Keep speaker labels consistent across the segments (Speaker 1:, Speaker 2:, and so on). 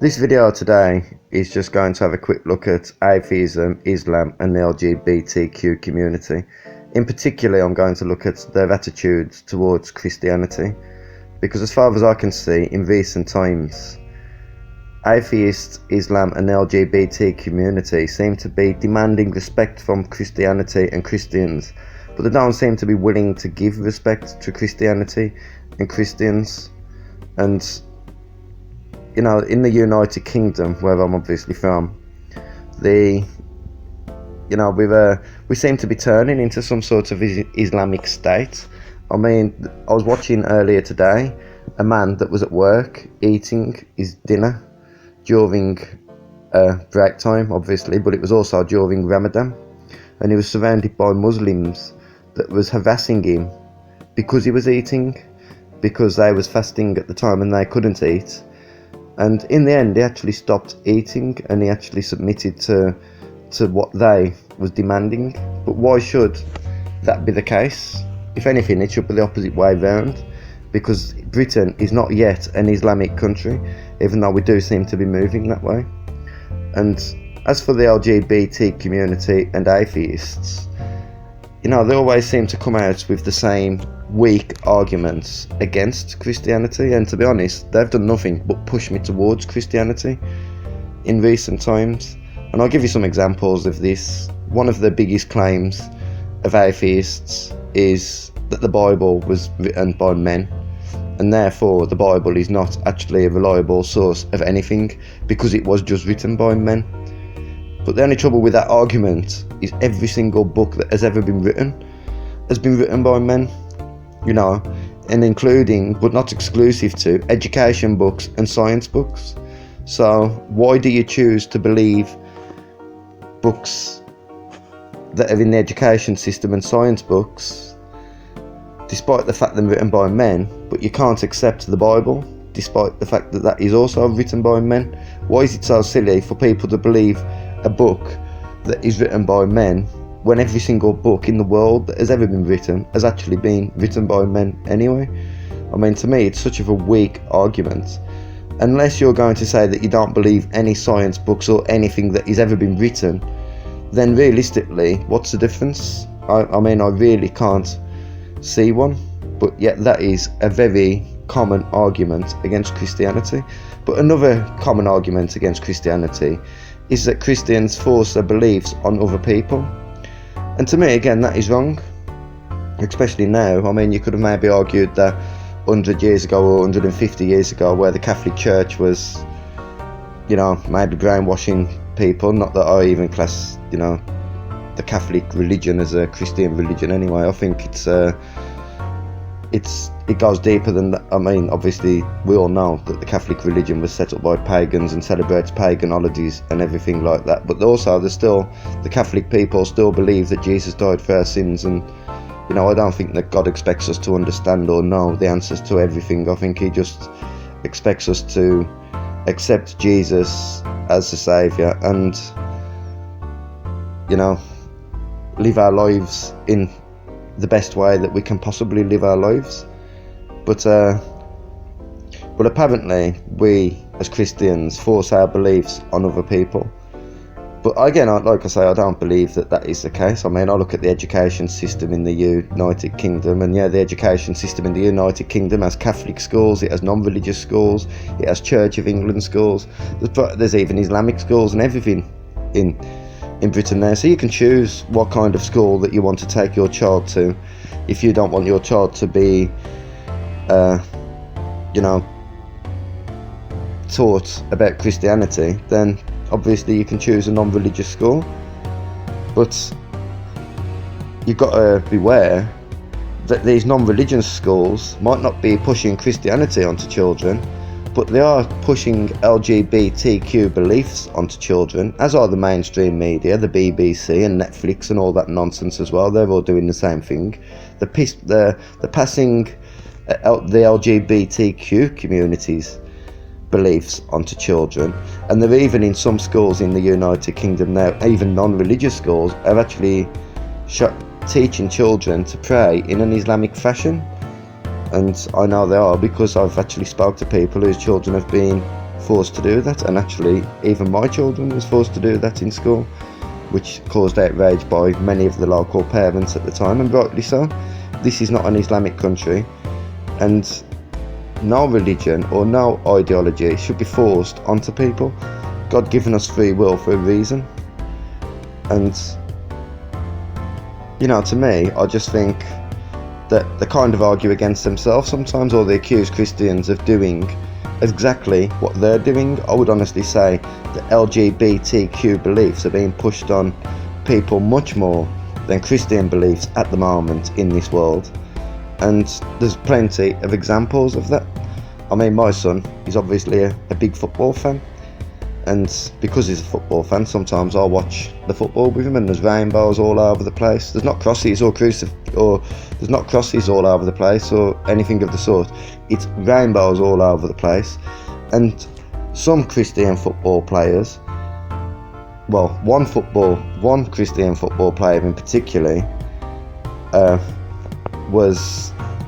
Speaker 1: This video today is just going to have a quick look at atheism, Islam and the LGBTQ community. In particular, I'm going to look at their attitudes towards Christianity, because as far as I can see, in recent times, atheists, Islam and the LGBT community seem to be demanding respect from Christianity and Christians, but they don't seem to be willing to give respect to Christianity and Christians. And in the United Kingdom, where I'm obviously from, we seem to be turning into some sort of Islamic state. I mean, I was watching earlier today a man that was at work eating his dinner during break time, obviously, but it was also during Ramadan, and he was surrounded by Muslims that was harassing him because he was eating, because they was fasting at the time and they couldn't eat. And in the end, he actually stopped eating and he actually submitted to what they was demanding. But why should that be the case? If anything, it should be the opposite way round, because Britain is not yet an Islamic country, even though we do seem to be moving that way. And as for the LGBT community and atheists, they always seem to come out with the same weak arguments against Christianity, and to be honest, they've done nothing but push me towards Christianity in recent times. And I'll give you some examples of this. One of the biggest claims of atheists is that the Bible was written by men, and therefore the Bible is not actually a reliable source of anything because it was just written by men. But the only trouble with that argument is every single book that has ever been written has been written by men, and including, but not exclusive to, education books and science books. So why do you choose to believe books that are in the education system and science books, despite the fact they're written by men, but you can't accept the Bible, despite the fact that that is also written by men? Why is it so silly for people to believe a book that is written by men when every single book in the world that has ever been written has actually been written by men anyway? I mean, to me, it's such of a weak argument. Unless you're going to say that you don't believe any science books or anything that has ever been written, then realistically, what's the difference? I mean, I really can't see one. But yet that is a very common argument against Christianity. But another common argument against Christianity is that Christians force their beliefs on other people. And to me, again, that is wrong, especially now. I mean, you could have maybe argued that 100 years ago or 150 years ago, where the Catholic Church was, maybe brainwashing people. Not that I even class, the Catholic religion as a Christian religion anyway. I think it goes deeper than that. I mean, obviously, we all know that the Catholic religion was set up by pagans and celebrates pagan holidays and everything like that. But also, the Catholic people still believe that Jesus died for our sins, and I don't think that God expects us to understand or know the answers to everything. I think He just expects us to accept Jesus as the Saviour and, live our lives in the best way that we can possibly live our lives. But apparently we as Christians force our beliefs on other people. But again, like I say, I don't believe that is the case. I mean, I look at the education system in the United Kingdom, and the education system in the United Kingdom has Catholic schools, it has non-religious schools, it has Church of England schools, there's even Islamic schools and everything in Britain now. So you can choose what kind of school that you want to take your child to. If you don't want your child to be taught about Christianity, then obviously you can choose a non-religious school. But you've got to beware that these non-religious schools might not be pushing Christianity onto children, but they are pushing LGBTQ beliefs onto children, as are the mainstream media, the BBC and Netflix and all that nonsense as well. They're all doing the same thing. They're passing the LGBTQ community's beliefs onto children, and they're even in some schools in the United Kingdom now, even non-religious schools, are actually teaching children to pray in an Islamic fashion. And I know they are, because I've actually spoke to people whose children have been forced to do that, and actually even my children was forced to do that in school, which caused outrage by many of the local parents at the time, and rightly so. This is not an Islamic country, and no religion or no ideology should be forced onto people. God given us free will for a reason, and to me, I just think that they kind of argue against themselves sometimes, or they accuse Christians of doing exactly what they're doing. I would honestly say that LGBTQ beliefs are being pushed on people much more than Christian beliefs at the moment in this world, and there's plenty of examples of that. I mean, my son is obviously a big football fan, and because he's a football fan, sometimes I'll watch the football with him, and there's rainbows all over the place. There's not crosses or there's not crosses all over the place or anything of the sort. It's rainbows all over the place. And some Christian football players, well, one Christian football player in particular,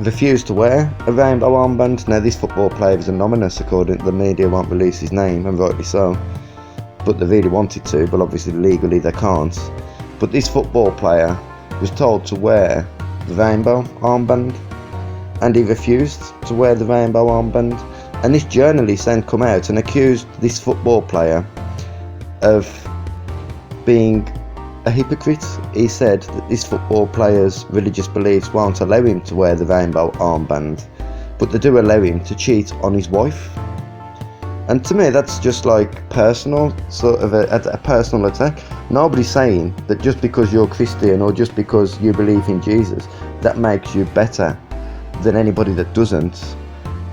Speaker 1: refused to wear a rainbow armband. Now, this football player is anonymous, according to the media, won't release his name, and rightly so, but they really wanted to, but obviously legally they can't. But this football player was told to wear the rainbow armband, and he refused to wear the rainbow armband, and this journalist then come out and accused this football player of being a hypocrite. He said that this football player's religious beliefs won't allow him to wear the rainbow armband, but they do allow him to cheat on his wife. And to me, that's just like personal, sort of a personal attack. Nobody's saying that just because you're Christian or just because you believe in Jesus, that makes you better than anybody that doesn't.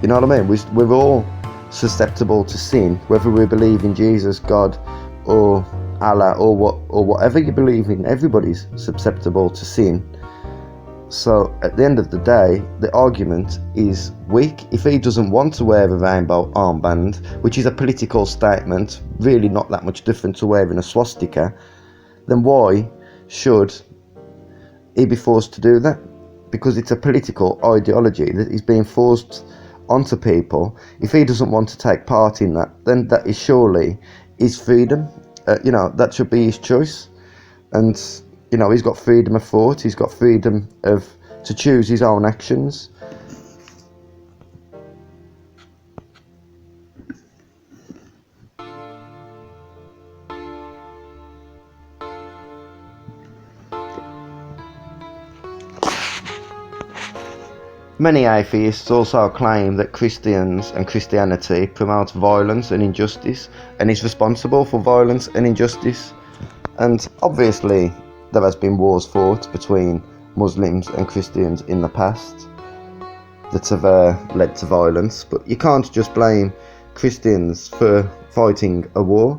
Speaker 1: You know what I mean? We're all susceptible to sin, whether we believe in Jesus, God, or Allah, or whatever you believe in. Everybody's susceptible to sin. So at the end of the day, the argument is weak. If he doesn't want to wear a rainbow armband, which is a political statement, really not that much different to wearing a swastika, then why should he be forced to do that? Because it's a political ideology that is being forced onto people. If he doesn't want to take part in that, then that is surely his freedom. That should be his choice. And he's got freedom of thought, he's got freedom to choose his own actions. Many atheists also claim that Christians and Christianity promotes violence and injustice, and is responsible for violence and injustice. And obviously there has been wars fought between Muslims and Christians in the past that have led to violence, but you can't just blame Christians for fighting a war.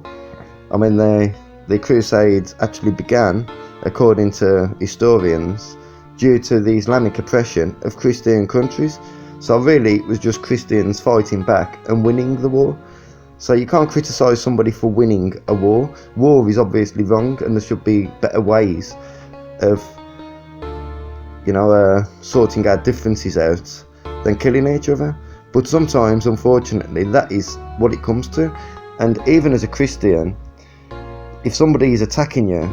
Speaker 1: I mean, the Crusades actually began, according to historians, due to the Islamic oppression of Christian countries. So really it was just Christians fighting back and winning the war. So you can't criticise somebody for winning a war. War is obviously wrong, and there should be better ways of sorting our differences out than killing each other. But sometimes, unfortunately, that is what it comes to. And even as a Christian, if somebody is attacking you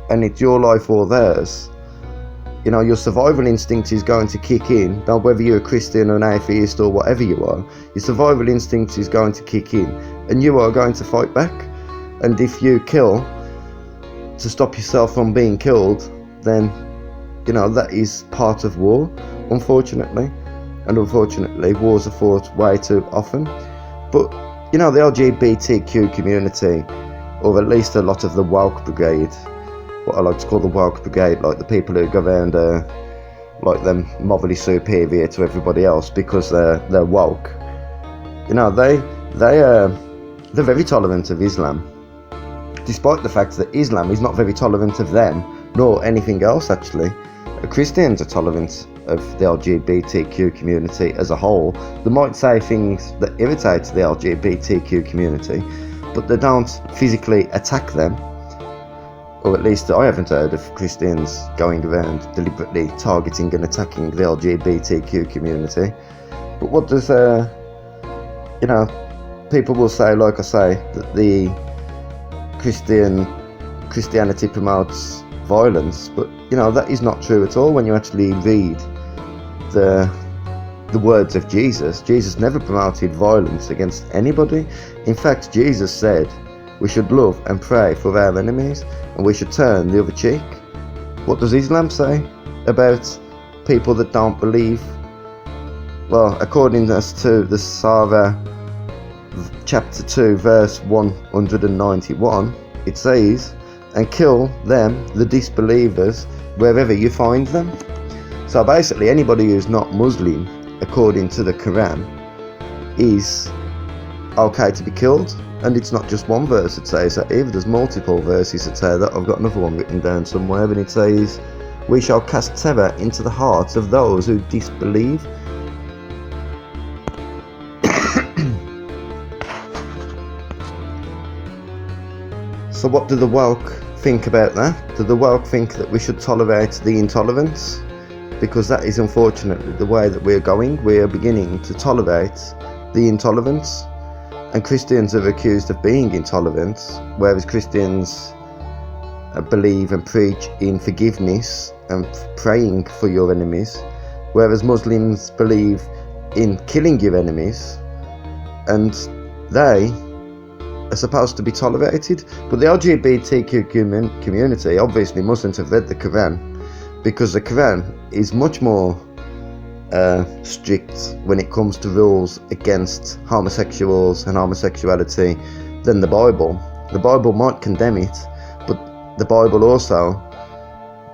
Speaker 1: and it's your life or theirs, your survival instinct is going to kick in. Now, whether you're a Christian or an atheist or whatever you are, your survival instinct is going to kick in, and you are going to fight back. And if you kill to stop yourself from being killed, then that is part of war, unfortunately. And unfortunately, wars are fought way too often. But the LGBTQ community, or at least a lot of the woke brigade, what I like to call the woke brigade, like the people who go around like them morally superior to everybody else because they're woke. They're very tolerant of Islam, despite the fact that Islam is not very tolerant of them, nor anything else actually. Christians are tolerant of the LGBTQ community as a whole. They might say things that irritate the LGBTQ community, but they don't physically attack them. Or at least I haven't heard of Christians going around deliberately targeting and attacking the LGBTQ community. But what does, people will say, like I say, that the Christianity promotes violence, but that is not true at all. When you actually read the words of Jesus, Jesus never promoted violence against anybody. In fact, Jesus said we should love and pray for our enemies, and we should turn the other cheek. What does Islam say about people that don't believe? Well, according to the Surah chapter 2 verse 191, it says, and kill them, the disbelievers, wherever you find them. So basically anybody who's not Muslim, according to the Quran, is okay to be killed. And it's not just one verse that says that either. There's multiple verses that say that. I've got another one written down somewhere, and it says, we shall cast terror into the hearts of those who disbelieve. So what do the woke think about that? Do the woke think that we should tolerate the intolerance? Because that is unfortunately the way that we're going. We are beginning to tolerate the intolerance. And Christians are accused of being intolerant, whereas Christians believe and preach in forgiveness and praying for your enemies, whereas Muslims believe in killing your enemies, and they are supposed to be tolerated. But the LGBTQ community obviously mustn't have read the Quran, because the Quran is much more strict when it comes to rules against homosexuals and homosexuality than the Bible. The Bible might condemn it, but the Bible also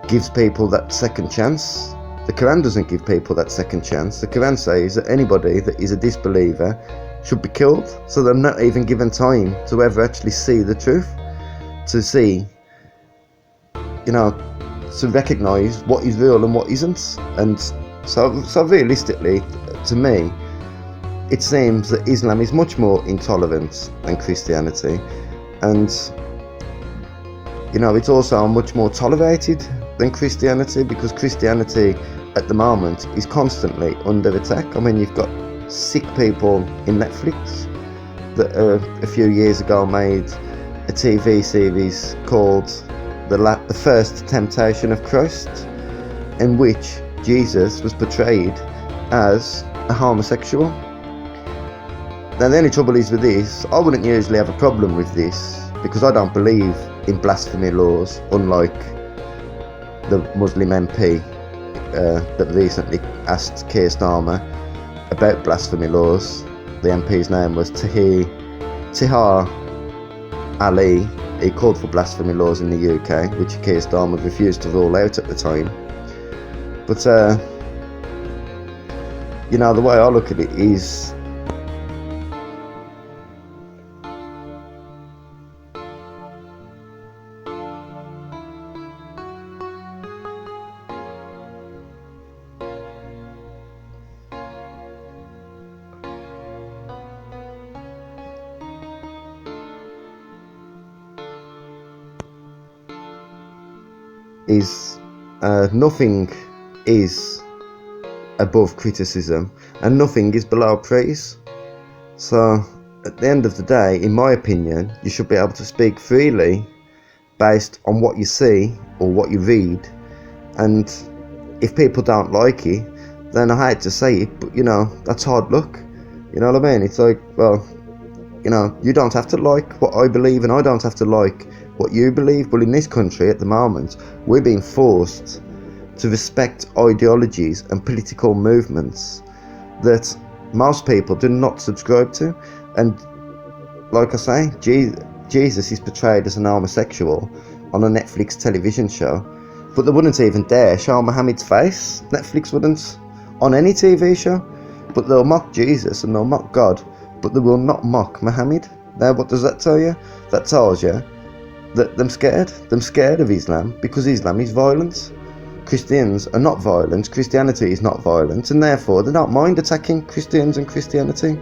Speaker 1: gives people that second chance. The Quran doesn't give people that second chance. The Quran says that anybody that is a disbeliever should be killed, so they're not even given time to ever actually see the truth, to see, to recognise what is real and what isn't. And so realistically, to me, it seems that Islam is much more intolerant than Christianity, and it's also much more tolerated than Christianity, because Christianity at the moment is constantly under attack. I mean, you've got sick people in Netflix that a few years ago made a TV series called The First Temptation of Christ, in which Jesus was portrayed as a homosexual. Now the only trouble is with this, I wouldn't usually have a problem with this, because I don't believe in blasphemy laws, unlike the Muslim MP that recently asked Keir Starmer about blasphemy laws. The MP's name was Tahir Ali. He called for blasphemy laws in the UK, which Keir Starmer refused to rule out at the time. But the way I look at it is, nothing is above criticism and nothing is below praise. So at the end of the day, in my opinion, you should be able to speak freely based on what you see or what you read. And if people don't like it, then I hate to say it, but that's hard luck. You know what I mean? It's like, well, you don't have to like what I believe, and I don't have to like what you believe. But in this country at the moment, we're being forced to respect ideologies and political movements that most people do not subscribe to. And like I say, Jesus is portrayed as an homosexual on a Netflix television show, but they wouldn't even dare show Muhammad's face. Netflix wouldn't, on any TV show. But they'll mock Jesus and they'll mock God, but they will not mock Muhammad. Now what does that tell you? That tells you that them scared of Islam, because Islam is violent. Christians are not violent, Christianity is not violent, and therefore they don't mind attacking Christians and Christianity.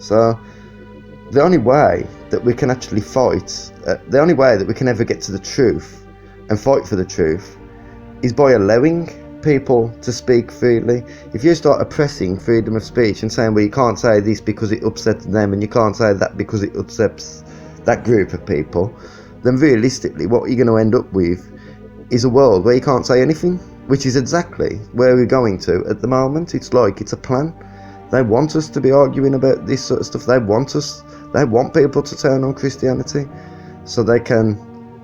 Speaker 1: So the only way that we can actually fight, the only way that we can ever get to the truth and fight for the truth, is by allowing people to speak freely. If you start oppressing freedom of speech and saying, well, you can't say this because it upsets them and you can't say that because it upsets that group of people, then realistically what you're going to end up with is a world where you can't say anything, which is exactly where we're going to at the moment. It's like it's a plan. They want us to be arguing about this sort of stuff. They want people to turn on Christianity so they can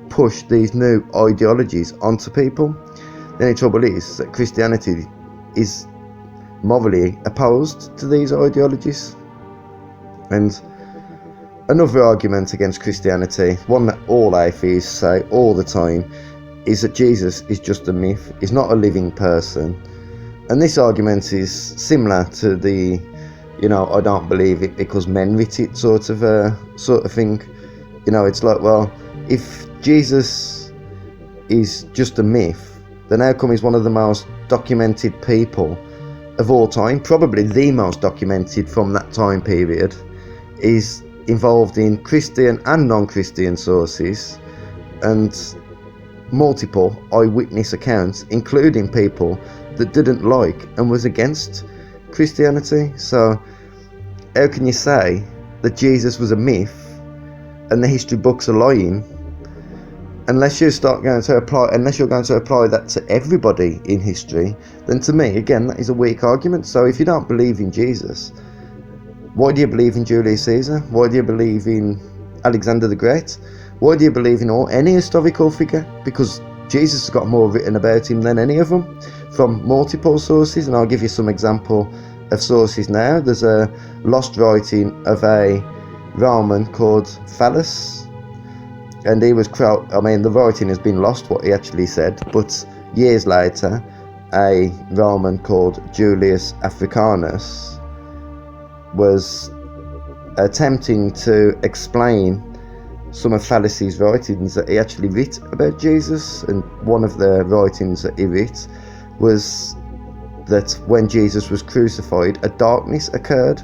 Speaker 1: push these new ideologies onto people. The only trouble is that Christianity is morally opposed to these ideologies. And another argument against Christianity, one that all atheists say all the time, is that Jesus is just a myth. He's not a living person. And this argument is similar to the, I don't believe it because men writ it sort of thing. It's like, well, if Jesus is just a myth, then how come he's one of the most documented people of all time, probably the most documented from that time period, is involved in Christian and non-Christian sources and multiple eyewitness accounts, including people that didn't like and was against Christianity. So how can you say that Jesus was a myth and the history books are lying unless you're going to apply that to everybody in history? Then to me, again, that is a weak argument. So if you don't believe in Jesus, why do you believe in Julius Caesar? Why do you believe in Alexander the Great? Why do you believe in any historical figure? Because Jesus has got more written about him than any of them from multiple sources, and I'll give you some example of sources now. There's a lost writing of a Roman called Phallus, and he was the writing has been lost what he actually said, but years later a Roman called Julius Africanus was attempting to explain some of Phallus's writings that he actually writ about Jesus, and one of the writings that he writ was that when Jesus was crucified, a darkness occurred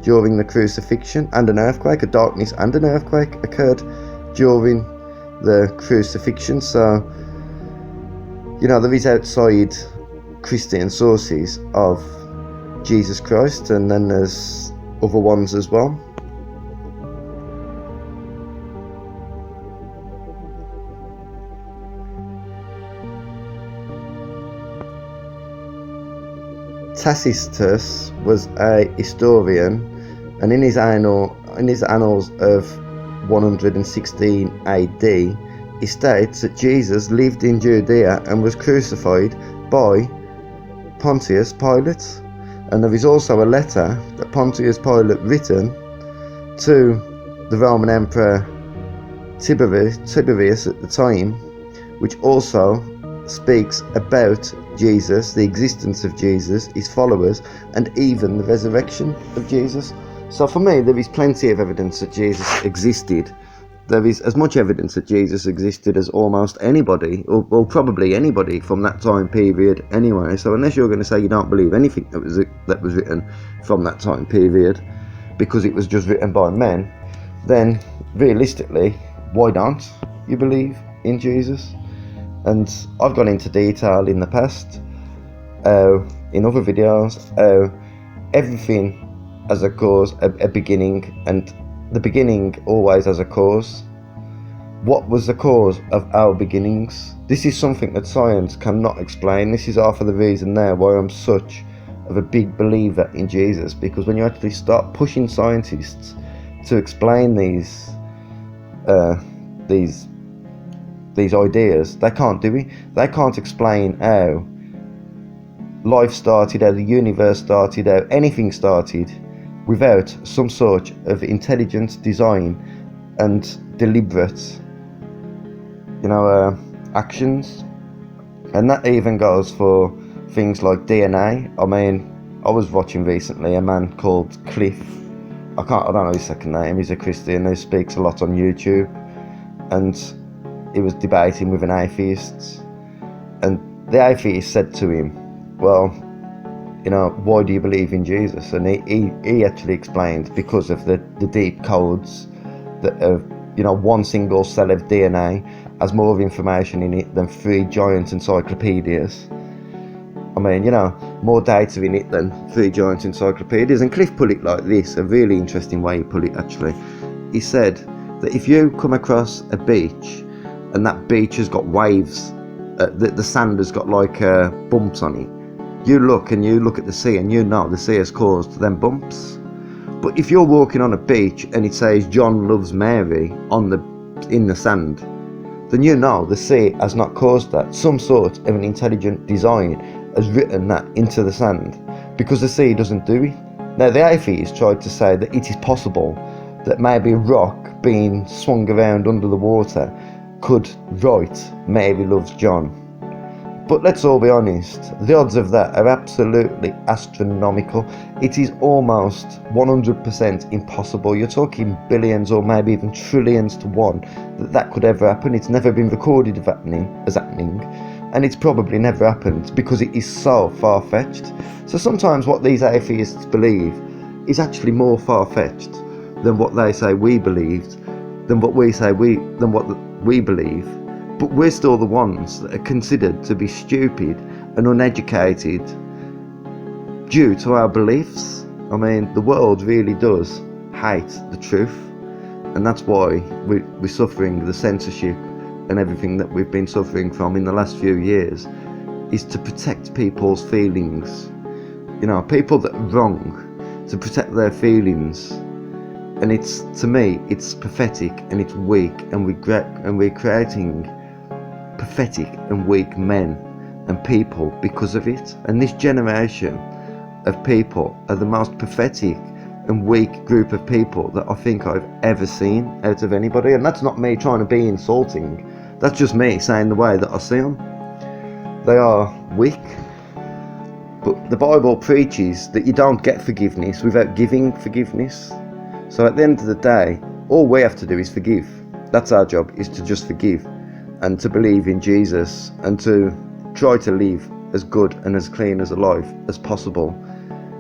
Speaker 1: during the crucifixion and an earthquake. A darkness and an earthquake occurred during the crucifixion. So, there is outside Christian sources of Jesus Christ, and then there's other ones as well. Tacitus was a historian, and in his annals of 116 AD, he states that Jesus lived in Judea and was crucified by Pontius Pilate. And there is also a letter that Pontius Pilate written to the Roman Emperor Tiberius at the time, which also speaks about Jesus, the existence of Jesus, his followers, and even the resurrection of Jesus. So for me, there is plenty of evidence that Jesus existed. There is as much evidence that Jesus existed as almost anybody, or probably anybody from that time period anyway. So unless you're going to say you don't believe anything that was written from that time period because it was just written by men, then realistically, why don't you believe in Jesus? And I've gone into detail in the past, in other videos, everything has a cause, a beginning, and the beginning always has a cause. What was the cause of our beginnings? This is something that science cannot explain. This is half of the reason there why I'm such of a big believer in Jesus, because when you actually start pushing scientists to explain these ideas, they can't do it. They can't explain how life started, how the universe started, how anything started without some sort of intelligent design and deliberate, actions. And that even goes for things like DNA. I was watching recently a man called Cliff. I don't know his second name. He's a Christian who speaks a lot on YouTube, and he was debating with an atheist, and the atheist said to him, well, why do you believe in Jesus? And he actually explained, because of the deep codes that one single cell of DNA has more information in it than 3 giant encyclopedias. I mean, more data in it than 3 giant encyclopedias. And Cliff put it like this, a really interesting way he put it actually. He said that if you come across a beach and that beach has got waves, the sand has got like bumps on it, you look at the sea and the sea has caused them bumps. But if you're walking on a beach and it says John loves Mary in the sand, then the sea has not caused that. Some sort of an intelligent design has written that into the sand, because the sea doesn't do it. Now the atheists tried to say that it is possible that maybe a rock being swung around under the water could write Mary loves John. But let's all be honest, the odds of that are absolutely astronomical. It is almost 100% impossible. You're talking billions or maybe even trillions to one that could ever happen. It's never been recorded as happening, and it's probably never happened because it is so far-fetched. So sometimes what these atheists believe is actually more far-fetched than what they say we believed, than what we believe. But we're still the ones that are considered to be stupid and uneducated due to our beliefs. I mean, the world really does hate the truth, and that's why we're suffering the censorship and everything that we've been suffering from in the last few years, is to protect people's feelings. People that are wrong, to protect their feelings. And to me, it's pathetic and it's weak, and we're creating pathetic and weak men and people because of it. And this generation of people are the most pathetic and weak group of people that I think I've ever seen out of anybody. And that's not me trying to be insulting, that's just me saying the way that I see them. They are weak. But the Bible preaches that you don't get forgiveness without giving forgiveness. So at the end of the day, all we have to do is forgive. That's our job, is to just forgive and to believe in Jesus and to try to live as good and as clean as a life as possible.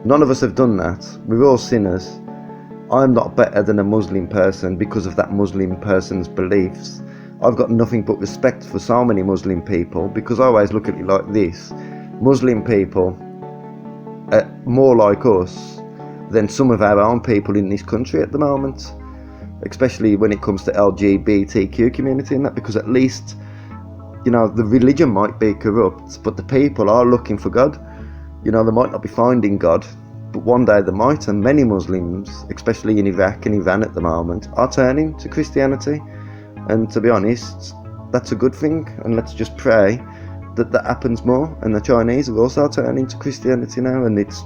Speaker 1: None of us have done that. We're all sinners. I'm not better than a Muslim person because of that Muslim person's beliefs. I've got nothing but respect for so many Muslim people, because I always look at it like this. Muslim people are more like us than some of our own people in this country at the moment, especially when it comes to LGBTQ community and that, because at least, the religion might be corrupt, but the people are looking for God. They might not be finding God, but one day they might, and many Muslims, especially in Iraq and Iran at the moment, are turning to Christianity. And to be honest, that's a good thing, and let's just pray that happens more. And the Chinese are also turning to Christianity now, and it's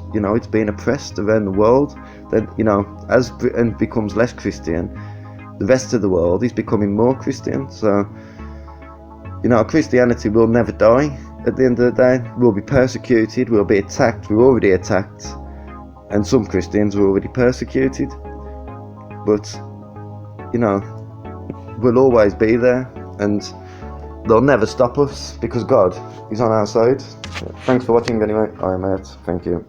Speaker 1: being oppressed around the world. That as Britain becomes less Christian, the rest of the world is becoming more Christian. So Christianity will never die. At the end of the day, we'll be persecuted, we'll be attacked, we're already attacked, and some Christians are already persecuted. But we'll always be there, and they'll never stop us because God is on our side. Thanks for watching anyway. I am out. Thank you.